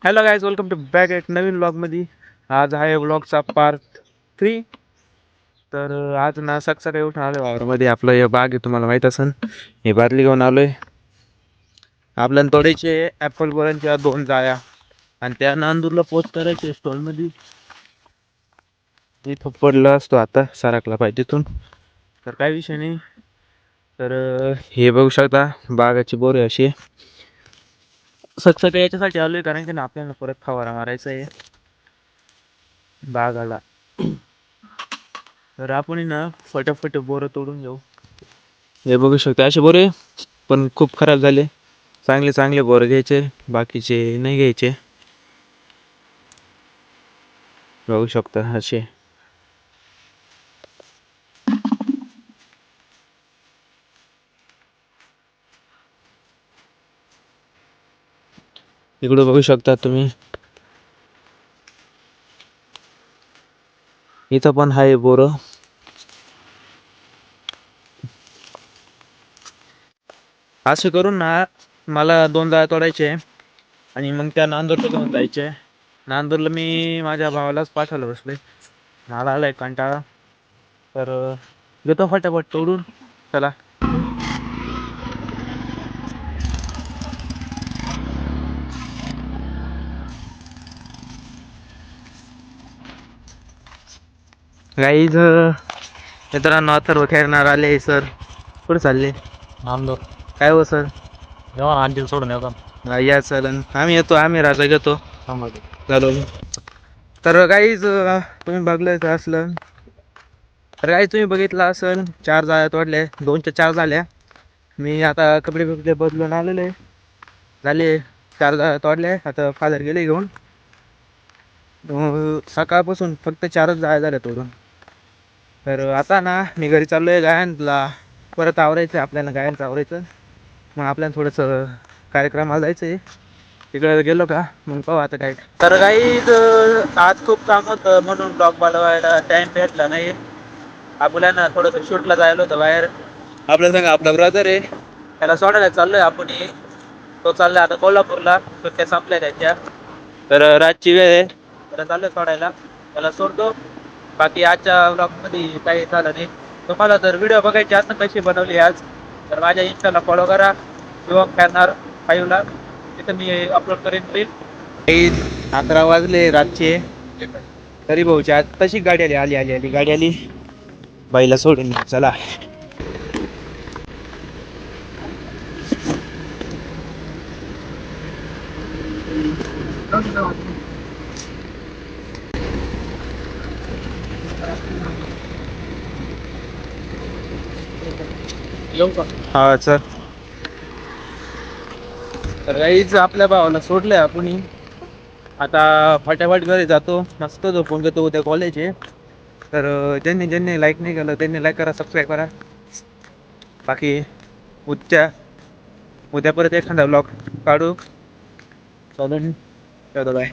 Hello guys, welcome to back एक नवीन ब्लॉगमध्ये. आज आहे ब्लॉगचा पार्ट 3. तर आज ना सकाळी उठून आलो वावरामध्ये. आपलं हे बाग आहे, तुम्हाला माहीत असेल. हे बादली घेऊन आलो आहे. आपल्याला तोडायचे ॲपल बोरांच्या 2 जाळ्या आणि त्या नांदूरला पोस्ट करायचे स्टॉलमध्ये. इथं पडला असतो, आता सारकला पाहिजे तिथून, तर काही विषय नाही. तर हे बघू शकता, बागाची बोर आहे अशी. सकाळी याच्यासाठी आलोय कारण की ना आपल्याला परत फवारा मारायचा आहे बागाला. तर आपण ना फटाफट बोरं तोडून घेऊ. हे बघू शकता असे बोरे, पण खूप खराब झाले. चांगले चांगले बोरं घ्यायचे, बाकीचे नाही घ्यायचे. बघू शकता असे. इकडे बघू शकता तुम्ही, इथं पण आहे बोरं. असं करून ना मला 2 जाळ्या तोडायचे आणि मग त्या नांदूरला घेऊन जायचे. नांदूरला मी माझ्या भावालाच पाठवलं बसले, मला आलाय कंटाळा. तर घेतो फटाफट तोडून, चला. गाईज मित्रांनो, अथर्व खेळणार आले. सर कुठे चालले? नांदूर काय हो सर? जेव्हा आणतील सोडून येतो. या चलन, आम्ही येतो, आम्ही राजा घेतो. थांबा. चालू. तर गाईज तुम्ही बघलं असलं, तर गाईज तुम्ही बघितलं असेल, 4 जाळ्या तोडल्या, 2च्या 4 झाल्या. मी आता कपडे बिपडे बदलून आलेले झाले. 4 जाळ्या तोडल्या. आता फादर गेले घेऊन. सकाळपासून फक्त 4च जाळ्या झाल्या तोडून. तर आता ना मी घरी चाललो आहे. गायांना परत आवरायचं आहे, आपल्याला गायांचं आवरायचं. मग आपल्याला थोडंसं कार्यक्रमाला जायचं आहे. तिकडे गेलो का मग पाहू आता काय. तर काही आज खूप काम होतं म्हणून ब्लॉग बनवायला टाईम भेटला नाही. आपल्याला थोडंसं शूटला जायला होतं बाहेर. आपल्या सांगा आपला ब्रदर आहे, त्याला सोडायला चाललोय आपण. तो चाललाय आता कोल्हापूरला, सुट्ट्या संपल्या त्याच्या. तर रातची वेळ आहे, त्याला चाललोय सोडायला. त्याला सोडतो. बाकी आजच्या ब्लॉगमध्ये काही झालं नाही. तुम्हाला जर व्हिडिओ बघायचे असं कशी बनवली आज, तर माझ्या इंस्टाला फॉलो करा, शिवम फॅनर 5ला. तिथं मी अपलोड करेन रील. 11 वाजले रातचे, तरी भाऊची आज तशी गाडी आली गाडी आली. बाईला सोडून चला. येऊ का? हा सर. तर काहीच आपल्या भावाला सोडलंय आपण. आता फटाफट घरी जातो, मस्त झोपून घेतो. उद्या कॉलेज आहे. तर ज्यांनी ज्यांनी लाईक नाही केलं त्यांनी लाईक करा, सबस्क्राईब करा. बाकी उद्या परत एखादा ब्लॉग काढू. चालून ठेवतो, बाय.